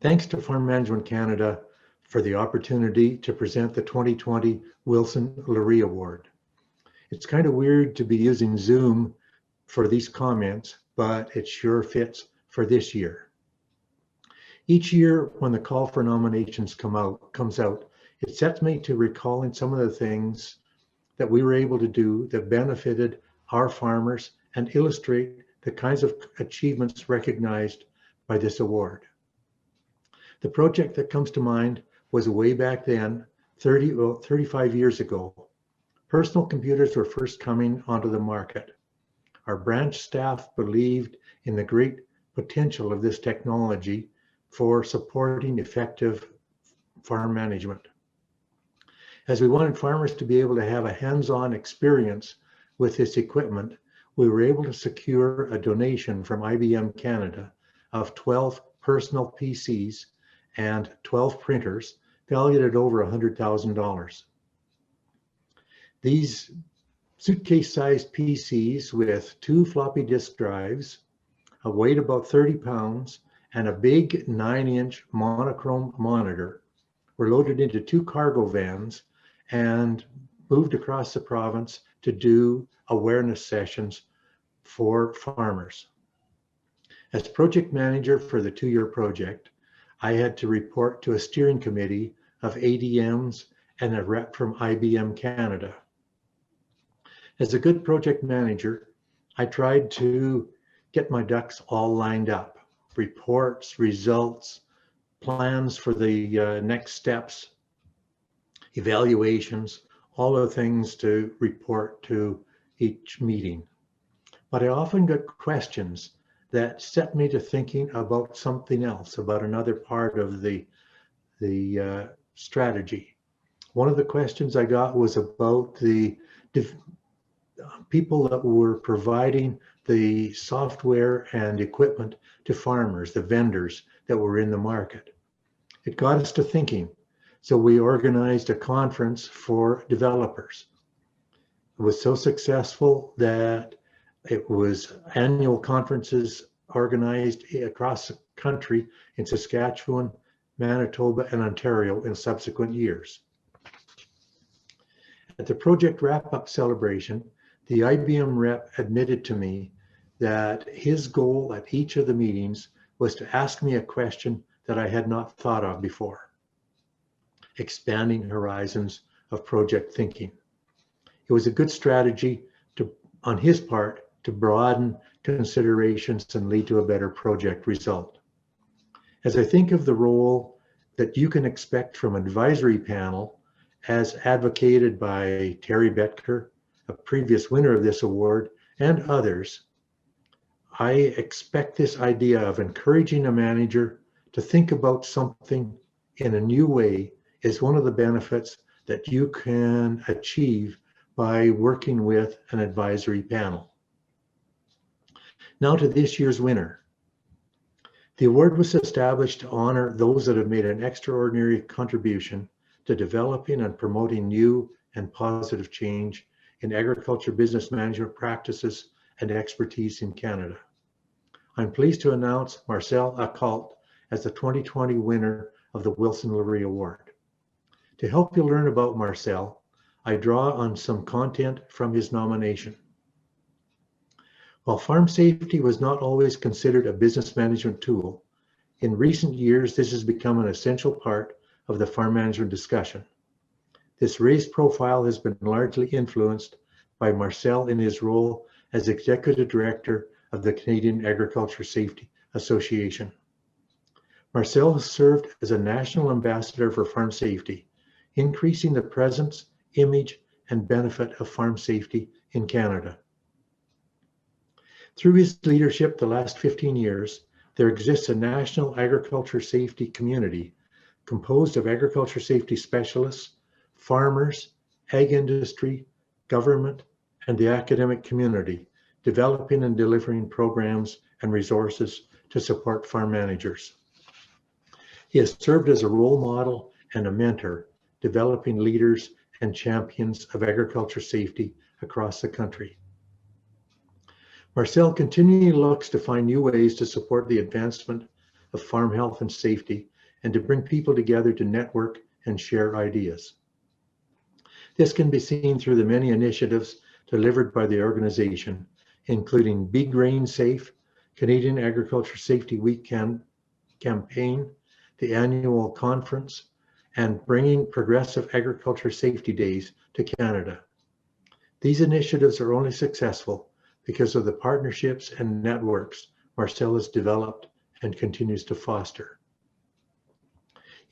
Thanks to Farm Management Canada for the opportunity to present the 2020 Wilson Loree Award. It's kind of weird to be using Zoom for these comments, but it sure fits for this year. Each year when the call for nominations comes out, it sets me to recalling some of the things that we were able to do that benefited our farmers and illustrate the kinds of achievements recognized by this award. The project that comes to mind was way back then, 35 years ago. Personal computers were first coming onto the market. Our branch staff believed in the great potential of this technology for supporting effective farm management. As we wanted farmers to be able to have a hands-on experience with this equipment, we were able to secure a donation from IBM Canada of 12 personal PCs and 12 printers valued at over $100,000. These suitcase-sized PCs with 2 floppy disk drives, a weight about 30 pounds, and a big 9-inch monochrome monitor were loaded into 2 cargo vans and moved across the province to do awareness sessions for farmers. As project manager for the 2-year project, I had to report to a steering committee of ADMs and a rep from IBM Canada. As a good project manager, I tried to get my ducks all lined up. Reports, results, plans for the next steps, evaluations, all the things to report to each meeting. But I often got questions that set me to thinking about something else, about another part of the strategy. One of the questions I got was about the people that were providing the software and equipment to farmers, the vendors that were in the market. It got us to thinking. So we organized a conference for developers. It was so successful that it was annual conferences organized across the country in Saskatchewan, Manitoba, and Ontario in subsequent years. At the project wrap-up celebration, the IBM rep admitted to me that his goal at each of the meetings was to ask me a question that I had not thought of before, expanding horizons of project thinking. It was a good strategy on his part to broaden considerations and lead to a better project result. As I think of the role that you can expect from an advisory panel, as advocated by Terry Betker, a previous winner of this award, and others, I expect this idea of encouraging a manager to think about something in a new way is one of the benefits that you can achieve by working with an advisory panel. Now to this year's winner. The award was established to honor those that have made an extraordinary contribution to developing and promoting new and positive change in agriculture business management practices and expertise in Canada. I'm pleased to announce Marcel Hacault as the 2020 winner of the Wilson Loree Award. To help you learn about Marcel, I draw on some content from his nomination. While farm safety was not always considered a business management tool, in recent years this has become an essential part of the farm management discussion. This raised profile has been largely influenced by Marcel in his role as Executive Director of the Canadian Agriculture Safety Association. Marcel has served as a national ambassador for farm safety, increasing the presence, image, and benefit of farm safety in Canada. Through his leadership the last 15 years, there exists a national agriculture safety community composed of agriculture safety specialists, farmers, ag industry, government, and the academic community, developing and delivering programs and resources to support farm managers. He has served as a role model and a mentor, developing leaders and champions of agriculture safety across the country. Marcel continually looks to find new ways to support the advancement of farm health and safety and to bring people together to network and share ideas. This can be seen through the many initiatives delivered by the organization, including Be Grain Safe, Canadian Agriculture Safety Week campaign, the annual conference, and bringing Progressive Agriculture Safety Days to Canada. These initiatives are only successful because of the partnerships and networks Marcel has developed and continues to foster.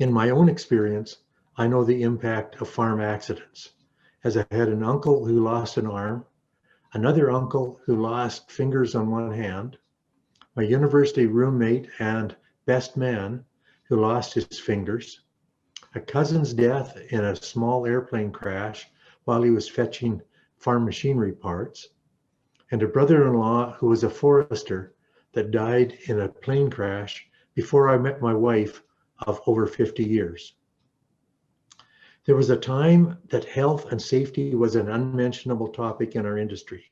In my own experience, I know the impact of farm accidents, as I had an uncle who lost an arm, another uncle who lost fingers on one hand, my university roommate and best man who lost his fingers, a cousin's death in a small airplane crash while he was fetching farm machinery parts, and a brother-in-law who was a forester that died in a plane crash before I met my wife of over 50 years. There was a time that health and safety was an unmentionable topic in our industry.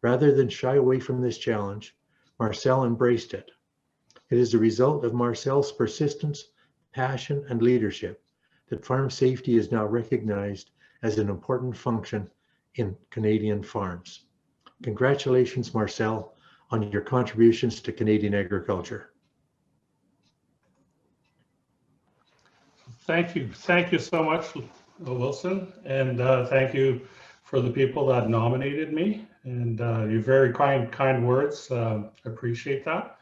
Rather than shy away from this challenge, Marcel embraced it. It is a result of Marcel's persistence, passion, and leadership that farm safety is now recognized as an important function in Canadian farms. Congratulations, Marcel, on your contributions to Canadian agriculture. Thank you so much, Wilson, and thank you for the people that nominated me, and your very kind words. Appreciate that.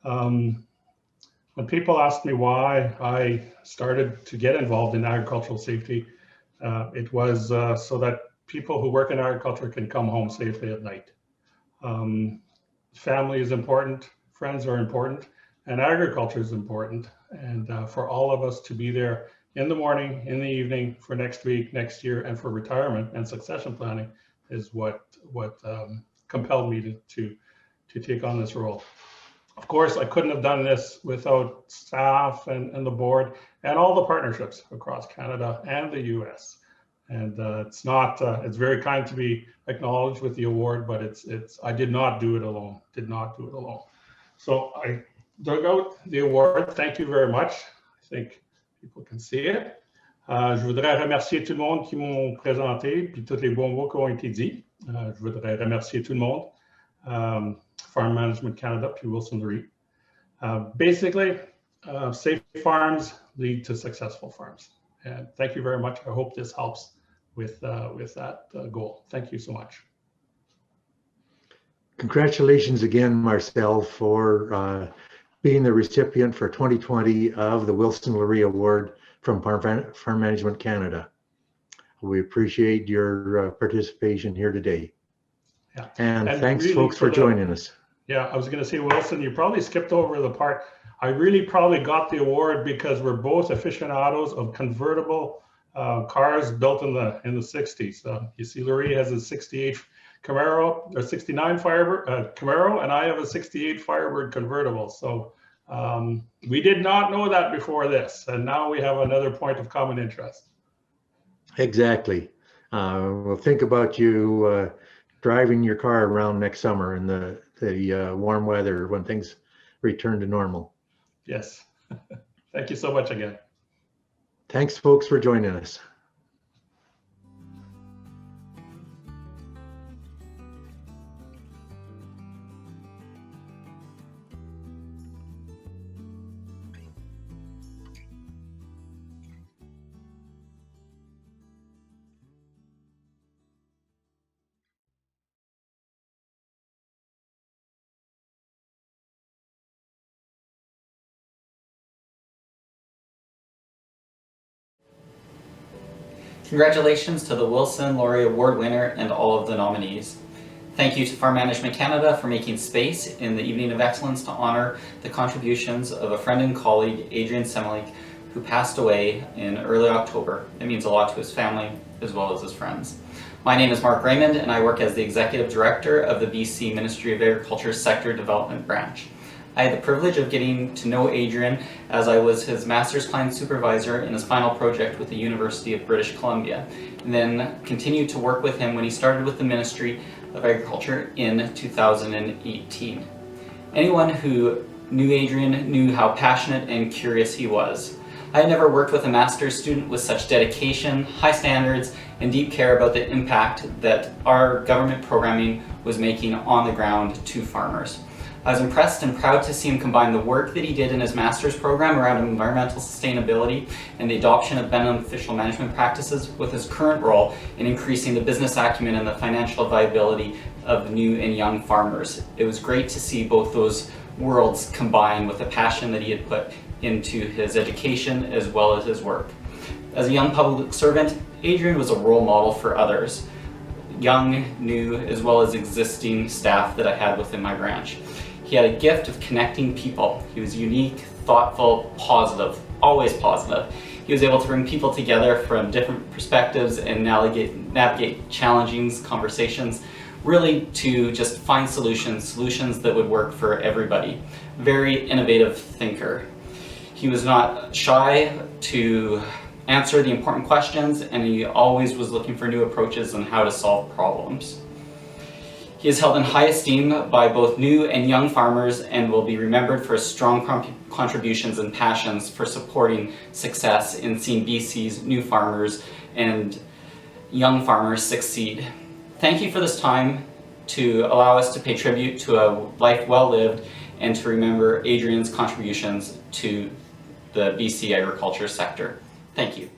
When people ask me why I started to get involved in agricultural safety, it was so that people who work in agriculture can come home safely at night. Family is important, friends are important, and agriculture is important. And for all of us to be there in the morning, in the evening, for next week, next year, and for retirement and succession planning is what compelled me to take on this role. Of course, I couldn't have done this without staff and the board and all the partnerships across Canada and the US. And it's very kind to be acknowledged with the award, but I did not do it alone, So I dug out the award. Thank you very much. I think people can see it. Je voudrais remercier tout le monde qui m'ont présenté, puis tous les bons mots qui ont été dits. Je voudrais remercier tout le monde, Farm Management Canada, puis Wilson Loree. Basically, safe farms lead to successful farms. And thank you very much. I hope this helps with that goal. Thank you so much. Congratulations again, Marcel, for being the recipient for 2020 of the Wilson Loree Award from Farm Management Canada. We appreciate your participation here today. Yeah. And thanks, really, folks, for joining us. Yeah, I was going to say, Wilson, you probably skipped over the part. I really probably got the award because we're both aficionados of convertible cars built in the 60s. You see, Loree has a 68 Camaro, or 69 Firebird Camaro, and I have a 68 Firebird convertible. So we did not know that before this, and now we have another point of common interest. Exactly. We'll think about you driving your car around next summer in the warm weather when things return to normal. Yes. Thank you so much again. Thanks, folks, for joining us. Congratulations to the Wilson Loree Award winner and all of the nominees. Thank you to Farm Management Canada for making space in the Evening of Excellence to honor the contributions of a friend and colleague, Adrian Semmelink, who passed away in early October. It means a lot to his family as well as his friends. My name is Mark Raymond and I work as the Executive Director of the BC Ministry of Agriculture Sector Development Branch. I had the privilege of getting to know Adrian as I was his Master's Client Supervisor in his final project with the University of British Columbia, and then continued to work with him when he started with the Ministry of Agriculture in 2018. Anyone who knew Adrian, knew how passionate and curious he was. I had never worked with a master's student with such dedication, high standards, and deep care about the impact that our government programming was making on the ground to farmers. I was impressed and proud to see him combine the work that he did in his master's program around environmental sustainability and the adoption of beneficial management practices with his current role in increasing the business acumen and the financial viability of new and young farmers. It was great to see both those worlds combine with the passion that he had put into his education as well as his work. As a young public servant, Adrian was a role model for others, young, new, as well as existing staff that I had within my branch. He had a gift of connecting people. He was unique, thoughtful, positive, always positive. He was able to bring people together from different perspectives and navigate challenging conversations, really to just find solutions that would work for everybody. Very innovative thinker. He was not shy to answer the important questions, and he always was looking for new approaches on how to solve problems. He is held in high esteem by both new and young farmers and will be remembered for his strong contributions and passions for supporting success in seeing BC's new farmers and young farmers succeed. Thank you for this time to allow us to pay tribute to a life well lived and to remember Adrian's contributions to the BC agriculture sector. Thank you.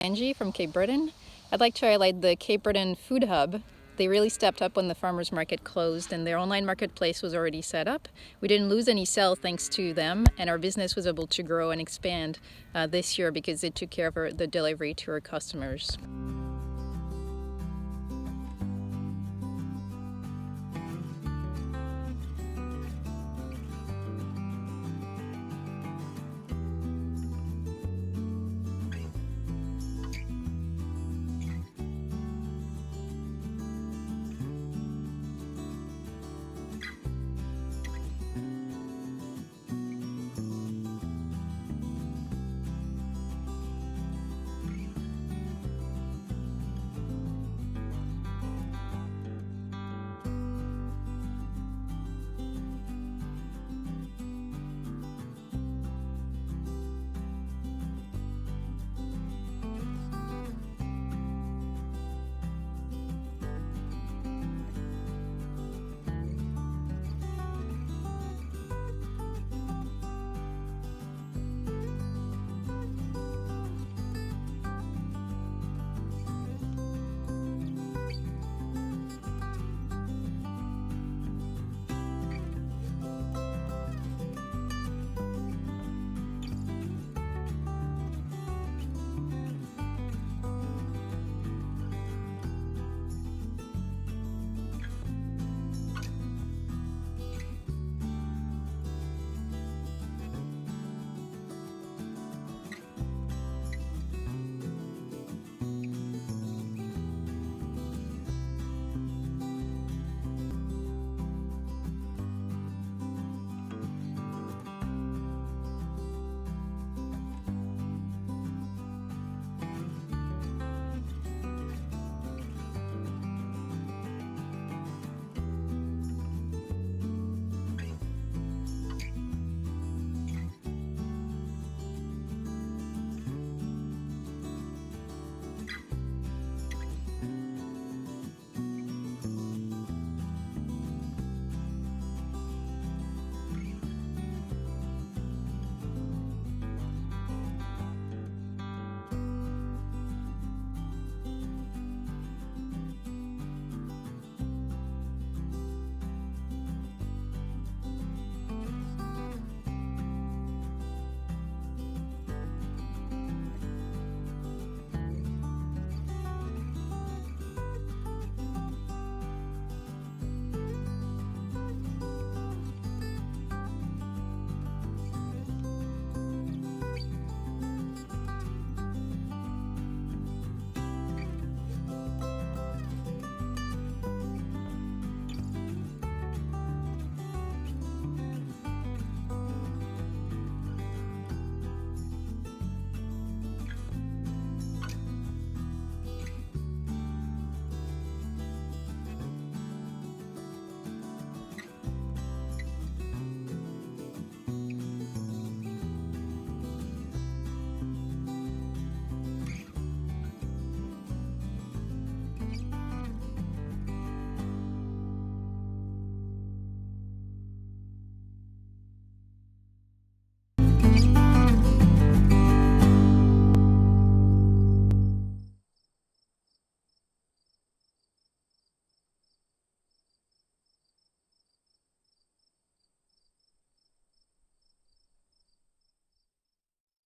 Angie from Cape Breton. I'd like to highlight the Cape Breton Food Hub They really stepped up when the farmers market closed and their online marketplace was already set up. We didn't lose any sales thanks to them, and our business was able to grow and expand this year because they took care of the delivery to our customers.